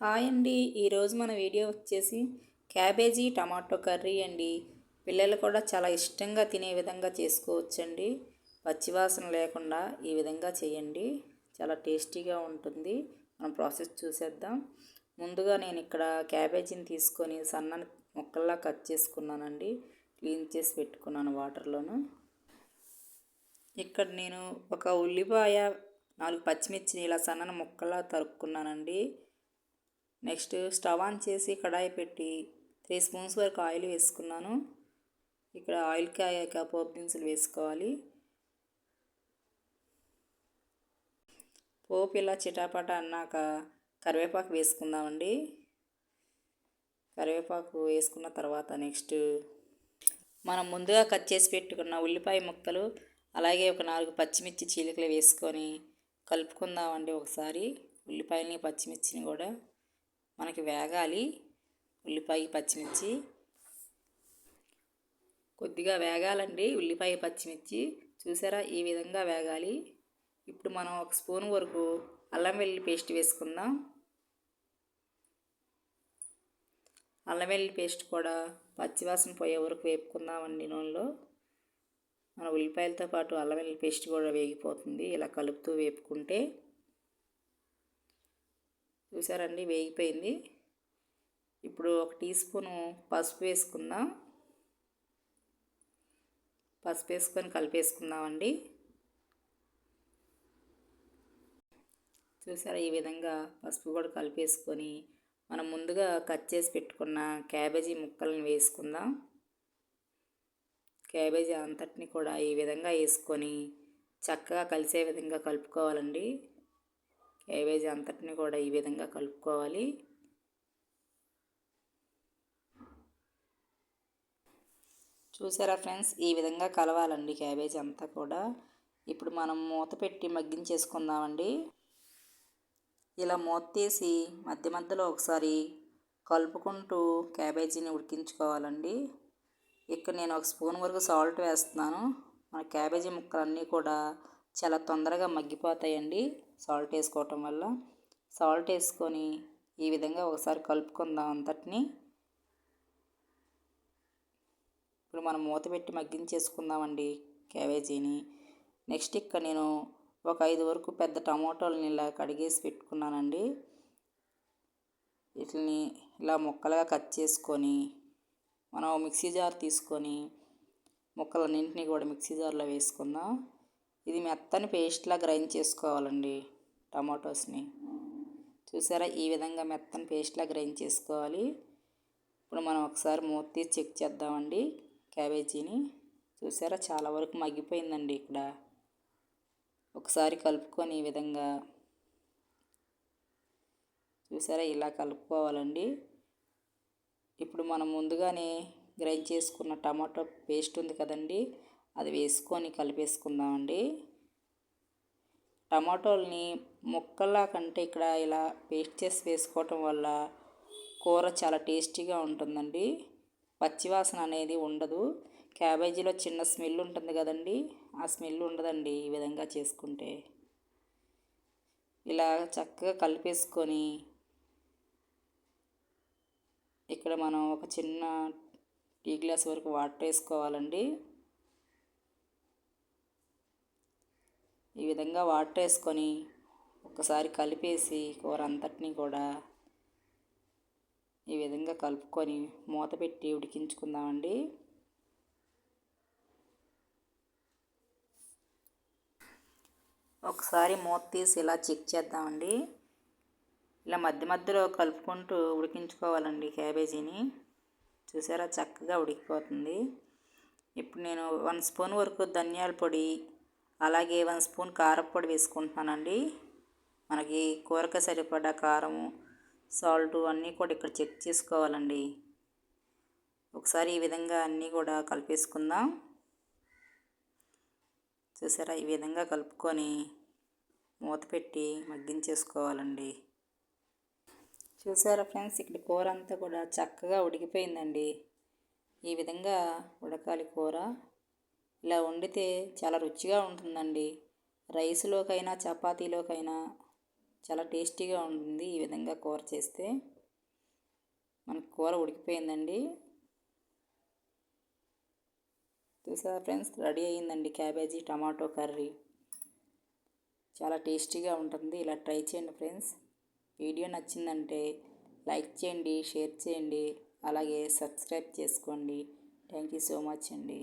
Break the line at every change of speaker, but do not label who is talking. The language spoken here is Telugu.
హాయ్ అండి. ఈరోజు మన వీడియో వచ్చేసి క్యాబేజీ టమాటో కర్రీ అండి. పిల్లలు కూడా చాలా ఇష్టంగా తినే విధంగా చేసుకోవచ్చండి. పచ్చివాసన లేకుండా ఈ విధంగా చేయండి, చాలా టేస్టీగా ఉంటుంది. మనం ప్రాసెస్ చూసేద్దాం. ముందుగా నేను ఇక్కడ క్యాబేజీని తీసుకొని సన్నని ముక్కల్లా కట్ చేసుకున్నానండి. క్లీన్ చేసి పెట్టుకున్నాను వాటర్లోను. ఇక్కడ నేను ఒక ఉల్లిపాయ, 4 పచ్చిమిర్చిని ఇలా సన్నని ముక్కల్లా తరుక్కున్నానండి. నెక్స్ట్ స్టవ్ ఆన్ చేసి కడాయి పెట్టి 3 స్పూన్స్ వరకు ఆయిల్ వేసుకున్నాను. ఇక్కడ ఆయిల్కి అయ్యాక పోపు దినుసులు వేసుకోవాలి. పోపు ఇలా చిటాపట అన్నాక కరివేపాకు వేసుకుందామండి. కరివేపాకు వేసుకున్న తర్వాత నెక్స్ట్ మనం ముందుగా కట్ చేసి పెట్టుకున్న ఉల్లిపాయ ముక్కలు, అలాగే ఒక 4 పచ్చిమిర్చి చీలికలు వేసుకొని కలుపుకుందామండి. ఒకసారి ఉల్లిపాయని పచ్చిమిర్చిని కూడా మనకి వేగాలి. ఉల్లిపాయ పచ్చిమిర్చి కొద్దిగా వేగాలండి. ఉల్లిపాయ పచ్చిమిర్చి చూసారా, ఈ విధంగా వేగాలి. ఇప్పుడు మనం 1 స్పూన్ వరకు అల్లం వెల్లుల్లి పేస్ట్ వేసుకుందాం. అల్లం వెల్లుల్లి పేస్ట్ కూడా పచ్చివాసన పోయే వరకు వేపుకుందామండి నూనెలో. మన ఉల్లిపాయలతో పాటు అల్లం వెల్లుల్లి పేస్ట్ కూడా వేగిపోతుంది ఇలా కలుపుతూ వేపుకుంటే. చూసారండి, వేగిపోయింది. ఇప్పుడు 1 టీ స్పూను పసుపు వేసుకుందాం. పసుపు వేసుకొని కలిపేసుకుందామండి. చూసారా, ఈ విధంగా పసుపు కూడా కలిపేసుకొని మనం ముందుగా కట్ చేసి పెట్టుకున్న క్యాబేజీ ముక్కలను వేసుకుందాం. క్యాబేజీ అంతటిని కూడా ఈ విధంగా వేసుకొని చక్కగా కలిసే విధంగా కలుపుకోవాలండి. క్యాబేజీ అంతటిని కూడా ఈ విధంగా కలుపుకోవాలి. చూసారా ఫ్రెండ్స్, ఈ విధంగా కలవాలండి క్యాబేజీ అంతా కూడా. ఇప్పుడు మనం మూత పెట్టి మగ్గించేసుకుందామండి. ఇలా మూత తీసి మధ్య మధ్యలో ఒకసారి కలుపుకుంటూ క్యాబేజీని ఉడికించుకోవాలండి. ఇక్కడ నేను 1 స్పూన్ వరకు సాల్ట్ వేస్తున్నాను. మన క్యాబేజీ ముక్కలన్నీ కూడా చాలా తొందరగా మగ్గిపోతాయండి సాల్ట్ వేసుకోవటం వల్ల. సాల్ట్ వేసుకొని ఈ విధంగా ఒకసారి కలుపుకుందాం అంతటిని. ఇప్పుడు మనం మూత పెట్టి మగ్గించేసుకుందామండి క్యాబేజీని. నెక్స్ట్ ఇక్కడ నేను ఒక 5 వరకు పెద్ద టమాటోలని ఇలా కడిగేసి పెట్టుకున్నానండి. వీటిని ఇలా ముక్కలుగా కట్ చేసుకొని మనం మిక్సీ జార్ తీసుకొని ముక్కలన్నింటినీ కూడా మిక్సీ జార్లో వేసుకుందాం. ఇది మెత్తని పేస్ట్లా గ్రైండ్ చేసుకోవాలండి టమాటోస్ని. చూసారా, ఈ విధంగా మెత్తని పేస్ట్లా గ్రైండ్ చేసుకోవాలి. ఇప్పుడు మనం ఒకసారి మూత తీసి చెక్ చేద్దామండి క్యాబేజీని. చూసారా, చాలా వరకు మగ్గిపోయిందండి. ఇక్కడ ఒకసారి కలుపుకొని ఈ విధంగా చూసారా, ఇలా కలుపుకోవాలండి. ఇప్పుడు మనం ముందుగానే గ్రైండ్ చేసుకున్న టమాటో పేస్ట్ ఉంది కదండి, అది వేసుకొని కలిపేసుకుందామండి. టమాటోల్ని ముక్కల్లా కంటే ఇక్కడ ఇలా పేస్ట్ చేసి వేసుకోవటం వల్ల కూర చాలా టేస్టీగా ఉంటుందండి. పచ్చివాసన అనేది ఉండదు. క్యాబేజీలో చిన్న స్మెల్ ఉంటుంది కదండి, ఆ స్మెల్ ఉండదండి ఈ విధంగా చేసుకుంటే. ఇలా చక్కగా కలిపేసుకొని ఇక్కడ మనం ఒక చిన్న టీ గ్లాస్ వరకు వాటర్ వేసుకోవాలండి. ఈ విధంగా వాటర్ వేసుకొని ఒకసారి కలిపేసి కూర అంతటినీ కూడా ఈ విధంగా కలుపుకొని మూత పెట్టి ఉడికించుకుందామండి. ఒకసారి మూత తీసి ఇలా చెక్ చేద్దామండి. ఇలా మధ్య మధ్యలో కలుపుకుంటూ ఉడికించుకోవాలండి క్యాబేజీని. చూసారా, చక్కగా ఉడికిపోతుంది. ఇప్పుడు నేను 1 స్పూన్ వరకు ధనియాల పొడి, అలాగే 1 స్పూన్ కారప్పొడి వేసుకుంటున్నానండి. మనకి కూరకి సరిపడా కారము, సాల్ట్ అన్నీ కూడా ఇక్కడ చెక్ చేసుకోవాలండి. ఒకసారి ఈ విధంగా అన్నీ కూడా కలిపేసుకుందాం. చూసారా, ఈ విధంగా కలుపుకొని మూత పెట్టి మగ్గించేసుకోవాలండి. చూసారా ఫ్రెండ్స్, ఇక్కడ కూర అంతా కూడా చక్కగా ఉడికిపోయిందండి. ఈ విధంగా ఉడకాలి కూర. ఇలా వండితే చాలా రుచిగా ఉంటుందండి. రైస్లోకైనా చపాతీలోకైనా చాలా టేస్టీగా ఉంటుంది ఈ విధంగా కూర చేస్తే. మనకు కూర ఉడికిపోయిందండి. చూసారా ఫ్రెండ్స్, రెడీ అయ్యిందండి క్యాబేజీ టమాటో కర్రీ. చాలా టేస్టీగా ఉంటుంది. ఇలా ట్రై చేయండి ఫ్రెండ్స్. వీడియో నచ్చిందంటే లైక్ చేయండి, షేర్ చేయండి, అలాగే సబ్స్క్రైబ్ చేసుకోండి. థ్యాంక్ యూ సో మచ్ అండి.